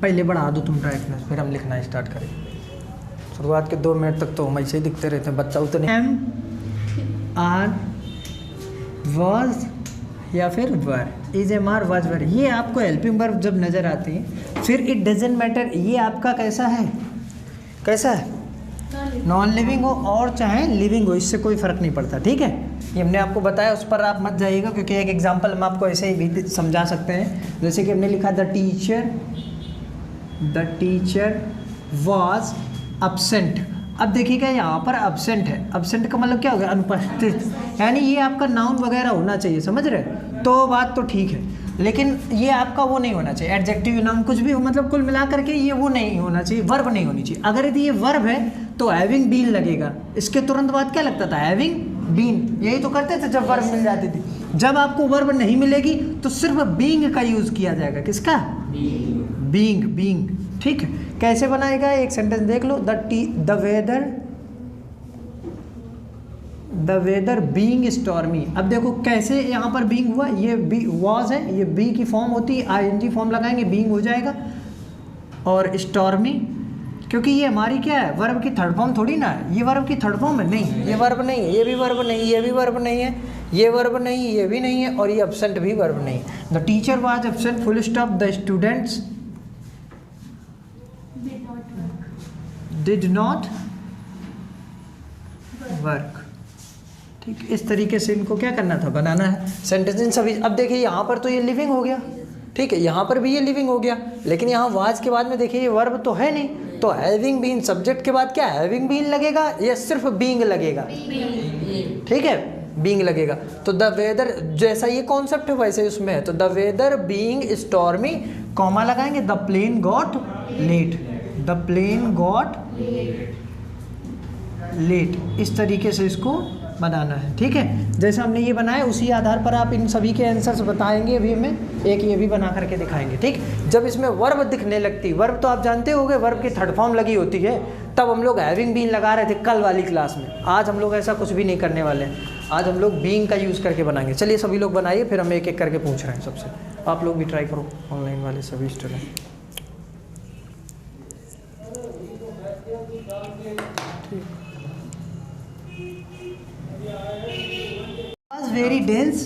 पहले बढ़ा दो तुम ब्राइटनेस, फिर हम लिखना स्टार्ट करें। शुरुआत के 2 मिनट तक तो हम ऐसे ही दिखते रहते हैं, बच्चा उतने एम आर वॉज या फिर were, is am are was were, ये आपको हेल्पिंग वर्ब जब नज़र आती है। फिर इट डजेंट मैटर, ये आपका कैसा है, कैसा है, नॉन लिविंग हो और चाहे लिविंग हो, इससे कोई फ़र्क नहीं पड़ता। ठीक है, ये हमने आपको बताया, उस पर आप मत जाइएगा, क्योंकि एक एग्जांपल हम आपको ऐसे ही भी समझा सकते हैं। जैसे कि हमने लिखा द टीचर वॉज absent। अब देखिएगा यहाँ पर absent है, absent का मतलब क्या हो गया, अनुपस्थित, यानी ये आपका नाउन वगैरह होना चाहिए, समझ रहे, तो बात तो ठीक है, लेकिन ये आपका वो नहीं होना चाहिए, एडजेक्टिव नाउन कुछ भी हो, मतलब कुल मिला करके ये वो नहीं होना चाहिए, वर्ब नहीं होनी चाहिए। अगर यदि ये वर्ब है तो हैविंग बीन लगेगा, इसके तुरंत बाद क्या लगता था, हैविंग बीन, यही तो करते थे जब वर्ब मिल जाती थी। जब आपको वर्ब नहीं मिलेगी तो सिर्फ बीइंग का यूज़ किया जाएगा, किसका, बीइंग। ठीक है, कैसे बनाएगा, एक सेंटेंस देख लो, द वेदर बीइंग स्टॉर्मी। अब देखो कैसे यहाँ पर बीइंग हुआ, ये बी वॉज है, ये बी की फॉर्म होती है, आईएनजी फॉर्म लगाएंगे, बीइंग हो जाएगा, और स्टॉर्मी क्योंकि ये हमारी क्या है, वर्ब की थर्ड फॉर्म थोड़ी ना है, ये वर्ब की थर्ड फॉर्म है, नहीं ये वर्ब नहीं है, ये भी वर्ब नहीं, ये भी वर्ब नहीं है, ये वर्ब नहीं, ये भी नहीं है, और ये एब्सेंट भी वर्ब नहीं। The teacher was absent, full stop, the students did not work. ठीक, इस तरीके से इनको क्या करना था, बनाना है सेंटेंस इन सभी। अब देखिए यहाँ पर तो ये लिविंग हो गया, ठीक है, यहाँ पर भी ये लिविंग हो गया, लेकिन यहाँ वाज के बाद में देखिए ये वर्ब तो है नहीं, तो हैविंग बीन, सब्जेक्ट के बाद क्या हैविंग बीन लगेगा या सिर्फ बीइंग लगेगा, ठीक है, बीइंग लगेगा। तो द वेदर, जैसा ये कॉन्सेप्ट है वैसे उसमें है, तो the weather being stormy, comma लगाएंगे, the plane got late, the plane got late, इस तरीके से इसको बनाना है। ठीक है, जैसे हमने ये बनाया उसी आधार पर आप इन सभी के आंसर्स बताएंगे, अभी हमें एक ये भी बना करके दिखाएंगे। ठीक, जब इसमें वर्ब दिखने लगती, वर्ब तो आप जानते होंगे वर्ब की थर्ड फॉर्म लगी होती है, तब हम लोग हैविंग बीन लगा रहे थे कल वाली क्लास में। आज हम लोग ऐसा कुछ भी नहीं करने वाले हैं, आज हम लोग बीइंग का यूज़ करके बनाएंगे। चलिए सभी लोग बनाइए, फिर हम एक एक करके पूछ रहे हैं सबसे, आप लोग भी ट्राई करो, ऑनलाइन वाले सभी student. Was very dense,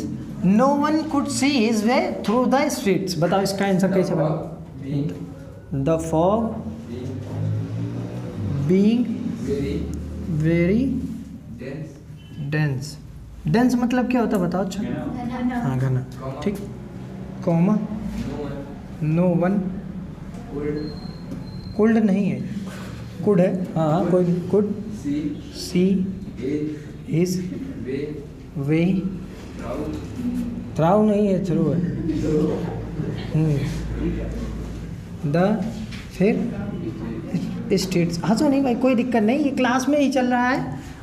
no one could see his way through the streets। बताओ इसका आंसर कैसे बनेगा, the fog being very dense, dense मतलब क्या होता है बताओ, अच्छा हाँ घना, ठीक, कॉमा no one, cold नहीं है, could है, हाँ कोई could see his वे, थ्राउ नहीं है, थ्रू है, द, फिर स्टेट्स। हंसो नहीं भाई, कोई दिक्कत नहीं, ये क्लास में ही चल रहा है,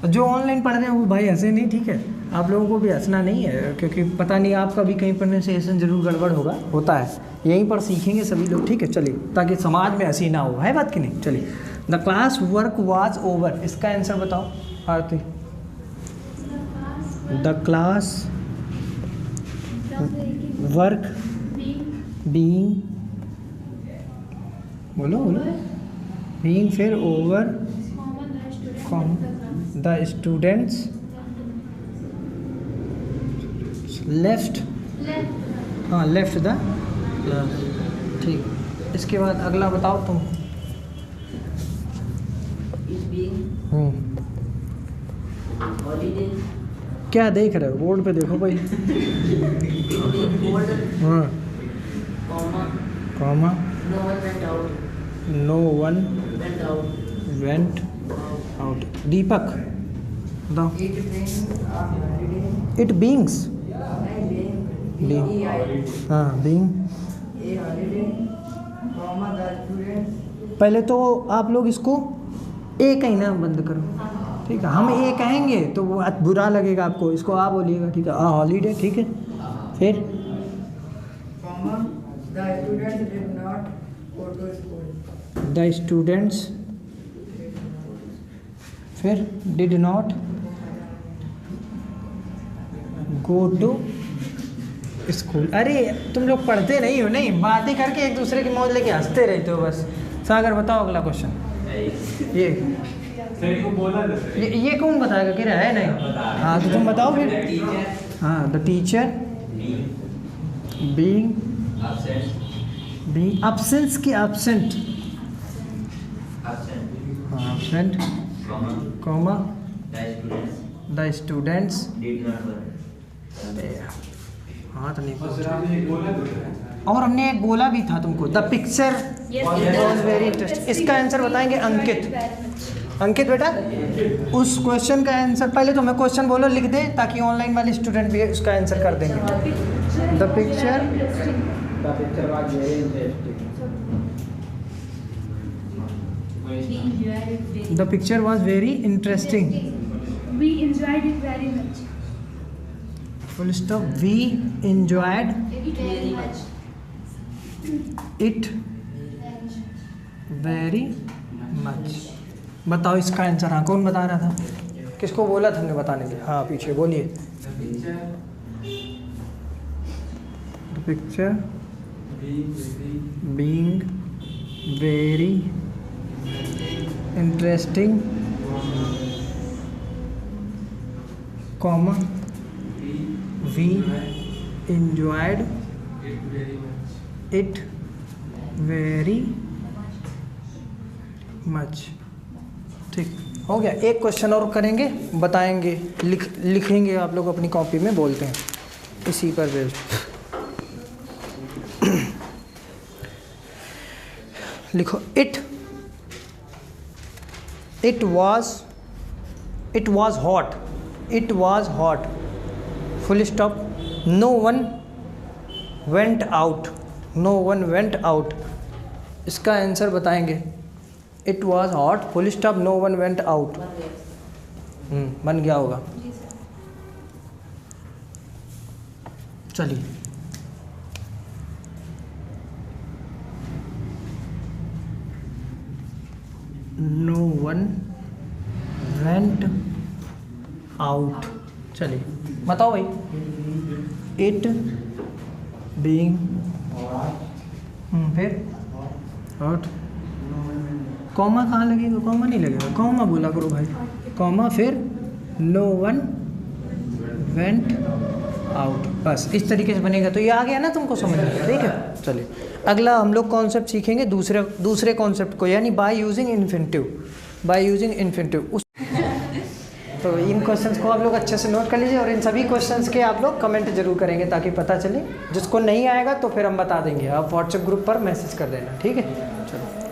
जो ऑनलाइन पढ़ रहे हैं वो भाई हंसे नहीं, ठीक है, आप लोगों को भी हंसना नहीं है, क्योंकि पता नहीं आपका भी कहीं प्रोनाउंसिएशन जरूर गड़बड़ होता है, यहीं पर सीखेंगे सभी लोग। ठीक है, चलिए, ताकि समाज में हंसी ना हो, है बात कि नहीं। चलिए, the class work was over, इसका आंसर बताओ आरती। द क्लास वर्क बीइंग, बोलो बीइंग, फिर ओवर, द स्टूडेंट्स लेफ्ट, हाँ लेफ्ट द क्लास। ठीक, इसके बाद अगला बताओ तुम। क्या देख रहे हो, बोर्ड पे देखो भाई। हाँ, comma, no one went out. Deepak बताओ, इट बीइंग्स, हाँ बीइंग। पहले तो आप लोग इसको ए कहना बंद करो, ठीक है, हम ए कहेंगे तो वो बुरा लगेगा आपको, इसको आ बोलिएगा, ठीक है, हॉलीडे, ठीक है। फिर द स्टूडेंट्स, फिर did not go to school. अरे तुम लोग पढ़ते नहीं हो, नहीं बातें करके एक दूसरे की मौज लेके हंसते रहते हो बस। सागर बताओ अगला क्वेश्चन। ये कौन बताएगा कि है नहीं? हाँ तो तुम बताओ फिर। हाँ द टीचर बीइंग absence की absent, absent comma the students हाँ तो नहीं, और हमने एक बोला भी था तुमको, the picture was very interesting. इसका आंसर बताएंगे अंकित। अंकित बेटा उस क्वेश्चन का आंसर पहले तो मैं क्वेश्चन बोलो लिख दे, ताकि ऑनलाइन वाले स्टूडेंट भी उसका आंसर कर देंगे। The picture the picture was very interesting. We enjoyed it very much. Full stop. We enjoyed Very much. it very much। बताओ इसका आंसर। हाँ कौन बता रहा था? किसको बोला था हमने बताने के? हाँ पीछे बोलिए। Picture being very interesting comma we enjoyed it very much। ठीक हो गया। एक क्वेश्चन और करेंगे, बताएंगे, लिखेंगे आप लोग अपनी कॉपी में, बोलते हैं इसी पर बेस्ड। लिखो it was hot full stop। no one went out। इसका आंसर बताएंगे। it was hot full stop no one went out। बन गया होगा। चलिए no one went out। चलिए बताओ भाई। it being फिर hot, कॉमा कहाँ लगेगा? कॉमा नहीं लगेगा, कॉमा बोला करो भाई। कॉमा फिर no one went out। बस इस तरीके से बनेगा। तो ये आ गया ना तुमको समझ में? ठीक है। चलिए अगला हम लोग कॉन्सेप्ट सीखेंगे दूसरे कॉन्सेप्ट को, यानी बाय यूजिंग इन्फिनिटिव। तो इन क्वेश्चंस को आप लोग अच्छे से नोट कर लीजिए, और इन सभी क्वेश्चंस के आप लोग कमेंट जरूर करेंगे ताकि पता चले। जिसको नहीं आएगा तो फिर हम बता देंगे, आप व्हाट्सएप ग्रुप पर मैसेज कर देना। ठीक है। चलो।